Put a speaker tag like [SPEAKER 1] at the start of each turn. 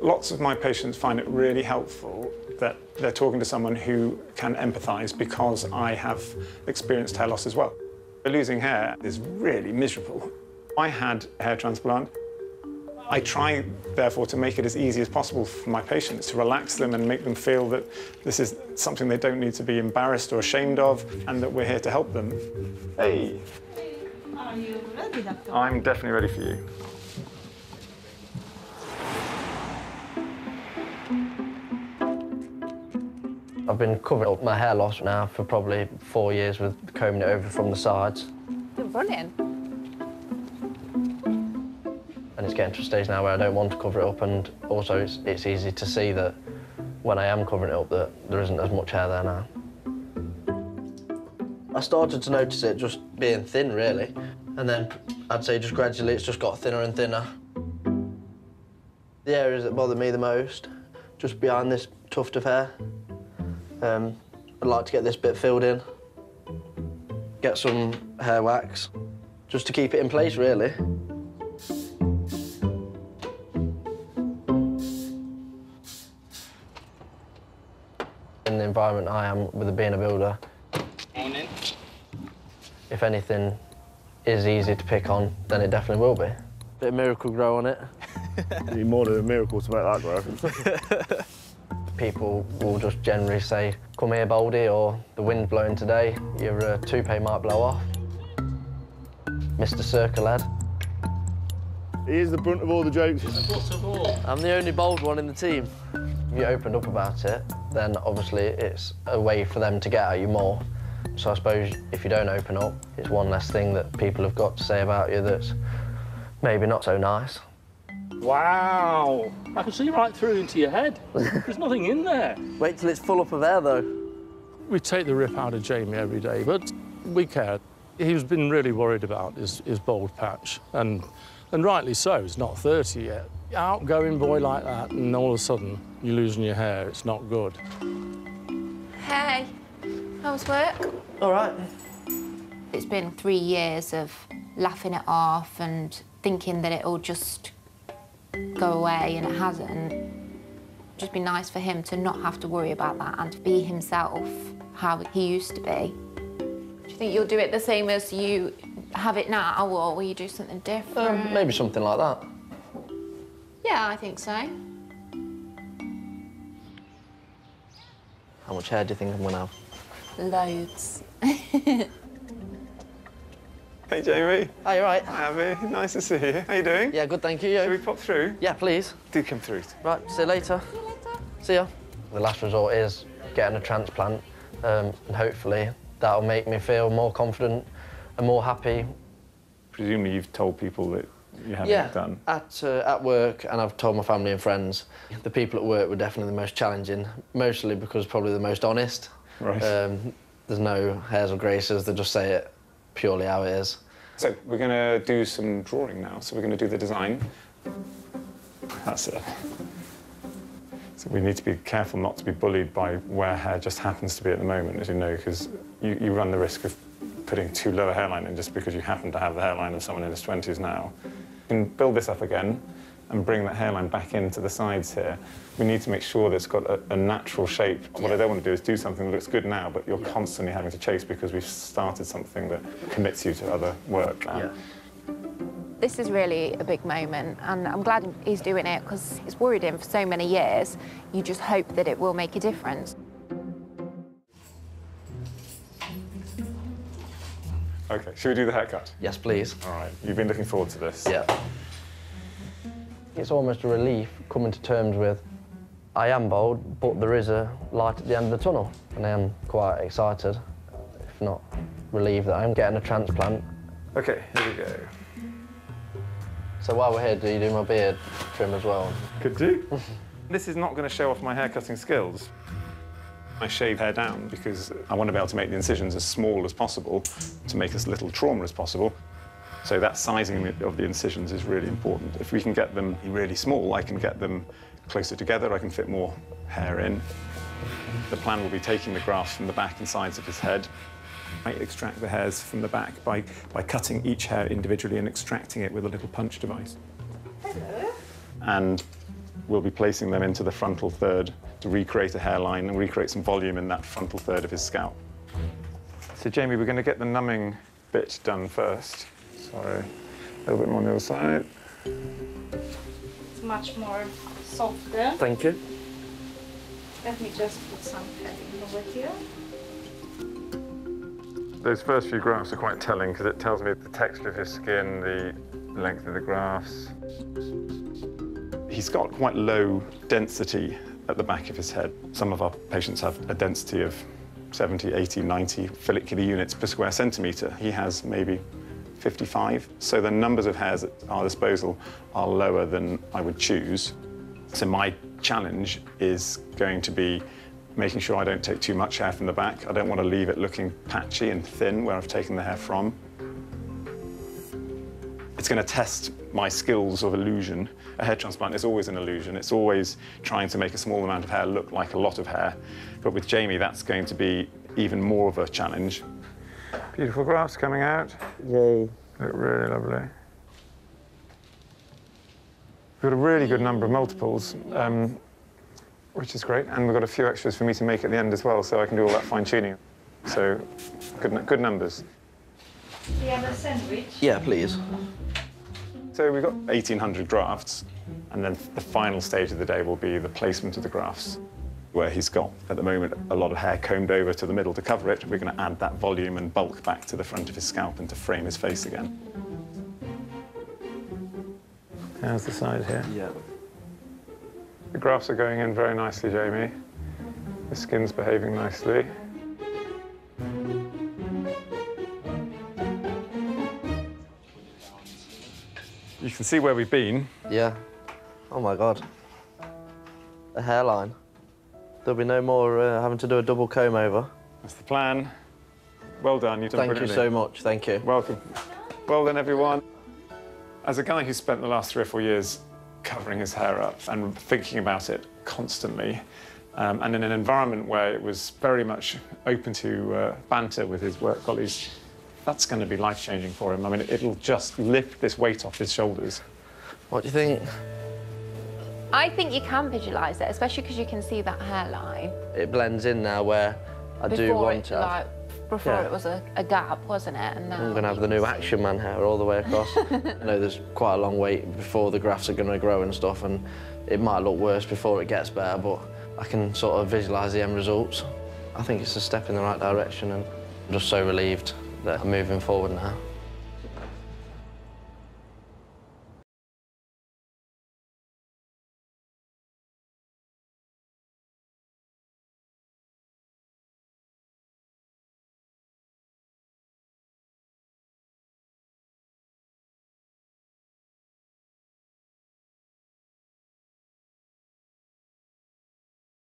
[SPEAKER 1] Lots of my patients find it really helpful that they're talking to someone who can empathise because I have experienced hair loss as well. Losing hair is really miserable. I had a hair transplant. I try, therefore, to make it as easy as possible for my patients, to relax them and make them feel that this is something they don't need to be embarrassed or ashamed of, and that we're here to help them. Hey.
[SPEAKER 2] Are you ready, Doctor?
[SPEAKER 1] I'm definitely ready for you.
[SPEAKER 3] I've been covering up my hair loss now for probably 4 years with combing it over from the sides.
[SPEAKER 2] You're running.
[SPEAKER 3] And it's getting to a stage now where I don't want to cover it up, and also it's easy to see that when I am covering it up that there isn't as much hair there now. I started to notice it just being thin, really, and then I'd say just gradually it's just got thinner and thinner. The areas that bother me the most, just behind this tuft of hair. I'd like to get this bit filled in, get some hair wax, just to keep it in place, really. In the environment I am with being a builder, if anything is easy to pick on, then it definitely will be. Bit of miracle grow on it.
[SPEAKER 4] You need more than a miracle to make that grow.
[SPEAKER 3] People will just generally say, "Come here, Baldy," or "The wind's blowing today, your toupee might blow off." Mr. Circle Head.
[SPEAKER 4] He is the brunt of all the jokes.
[SPEAKER 3] I'm the only bald one in the team. If you opened up about it, then obviously it's a way for them to get at you more. So I suppose if you don't open up, it's one less thing that people have got to say about you that's maybe not so nice.
[SPEAKER 5] Wow! I can see right through into your head. There's nothing in there.
[SPEAKER 3] Wait till it's full up of hair, though.
[SPEAKER 5] We take the rip out of Jamie every day, but we care. He's been really worried about his bald patch, and rightly so. He's not 30 yet. Outgoing boy like that, and all of a sudden you're losing your hair. It's not good.
[SPEAKER 6] Hey, how was work?
[SPEAKER 3] All right.
[SPEAKER 6] It's been 3 years of laughing it off and thinking that it'll just go away, and it hasn't. It'd just be nice for him to not have to worry about that and to be himself how he used to be. Do you think you'll do it the same as you have it now, or will you do something different?
[SPEAKER 3] Maybe something like that.
[SPEAKER 6] Yeah, I think so.
[SPEAKER 3] How much hair do you think I'm gonna have?
[SPEAKER 6] Loads.
[SPEAKER 1] Hey, Jamie.
[SPEAKER 3] Hi, you all right?
[SPEAKER 1] Hi, Abby. Nice to see you. How you doing?
[SPEAKER 3] Yeah, good, thank you.
[SPEAKER 1] Shall we pop through?
[SPEAKER 3] Yeah, please.
[SPEAKER 1] Do come through.
[SPEAKER 3] Right, see you later.
[SPEAKER 6] See you later.
[SPEAKER 3] See ya. The last resort is getting a transplant, and hopefully that'll make me feel more confident and more happy.
[SPEAKER 1] Presumably you've told people that you haven't done.
[SPEAKER 3] At work, and I've told my family and friends. The people at work were definitely the most challenging, mostly because probably the most honest.
[SPEAKER 1] Right.
[SPEAKER 3] There's no hairs or graces, they just say it purely how it is.
[SPEAKER 1] So we're going to do some drawing now. So we're going to do the design. That's it. So we need to be careful not to be bullied by where hair just happens to be at the moment, as you know, because you run the risk of putting too low a hairline in just because you happen to have the hairline of someone in his 20s now. You can build this up again and bring that hairline back into the sides here. We need to make sure that it's got a natural shape. What I don't want to do is do something that looks good now, but you're constantly having to chase because we've started something that commits you to other work now.
[SPEAKER 3] Yeah.
[SPEAKER 6] This is really a big moment, and I'm glad he's doing it because it's worried him for so many years. You just hope that it will make a difference.
[SPEAKER 1] OK, should we do the haircut?
[SPEAKER 3] Yes, please.
[SPEAKER 1] All right, you've been looking forward to this.
[SPEAKER 3] Yeah. It's almost a relief coming to terms with I am bald, but there is a light at the end of the tunnel, and I am quite excited, if not relieved, that I'm getting a transplant.
[SPEAKER 1] OK, here we go.
[SPEAKER 3] So while we're here, do you do my beard trim as well?
[SPEAKER 1] Could do. This is not going to show off my haircutting skills. I shave hair down because I want to be able to make the incisions as small as possible to make as little trauma as possible. So that sizing of the incisions is really important. If we can get them really small, I can get them closer together, I can fit more hair in. The plan will be taking the grafts from the back and sides of his head. I extract the hairs from the back by cutting each hair individually and extracting it with a little punch device.
[SPEAKER 6] Hello.
[SPEAKER 1] And we'll be placing them into the frontal third to recreate a hairline and recreate some volume in that frontal third of his scalp. So, Jamie, we're going to get the numbing bit done first. Sorry, a little bit more on the other side.
[SPEAKER 2] It's much more softer.
[SPEAKER 3] Thank you.
[SPEAKER 2] Let me just put some padding over here.
[SPEAKER 1] Those first few grafts are quite telling because it tells me the texture of his skin, the length of the grafts. He's got quite low density at the back of his head. Some of our patients have a density of 70, 80, 90 follicular units per square centimetre. He has maybe 55. So the numbers of hairs at our disposal are lower than I would choose. So my challenge is going to be making sure I don't take too much hair from the back. I don't want to leave it looking patchy and thin where I've taken the hair from. It's going to test my skills of illusion. A hair transplant is always an illusion. It's always trying to make a small amount of hair look like a lot of hair. But with Jamie, that's going to be even more of a challenge. Beautiful grafts coming out.
[SPEAKER 3] Yay.
[SPEAKER 1] Look really lovely. We've got a really good number of multiples, which is great. And we've got a few extras for me to make at the end as well, so I can do all that fine-tuning. So, good numbers.
[SPEAKER 2] Do you have a sandwich?
[SPEAKER 3] Yeah, please.
[SPEAKER 1] So we've got 1,800 grafts, and then the final stage of the day will be the placement of the grafts, where he's got, at the moment, a lot of hair combed over to the middle to cover it. We're going to add that volume and bulk back to the front of his scalp and to frame his face again. How's the side here?
[SPEAKER 3] Yeah.
[SPEAKER 1] The grafts are going in very nicely, Jamie. The skin's behaving nicely. You can see where we've been.
[SPEAKER 3] Yeah. Oh my God. A hairline. There'll be no more having to do a double comb over.
[SPEAKER 1] That's the plan. Well done, you've done
[SPEAKER 3] Thank you
[SPEAKER 1] brilliantly.
[SPEAKER 3] so much, thank you.
[SPEAKER 1] Welcome. Well done, everyone. As a guy who spent the last 3 or 4 years covering his hair up and thinking about it constantly, and in an environment where it was very much open to banter with his work colleagues, that's going to be life-changing for him. I mean, it'll just lift this weight off his shoulders.
[SPEAKER 3] What do you think?
[SPEAKER 6] I think you can visualise it, especially because you can see that hairline.
[SPEAKER 3] It blends in now where I do want to.
[SPEAKER 6] Before it was a gap, wasn't it? And now
[SPEAKER 3] I'm going to have the new Action Man hair all the way across. I know there's quite a long wait before the grafts are going to grow and stuff, and it might look worse before it gets better, but I can sort of visualise the end results. I think it's a step in the right direction, and I'm just so relieved that I'm moving forward now.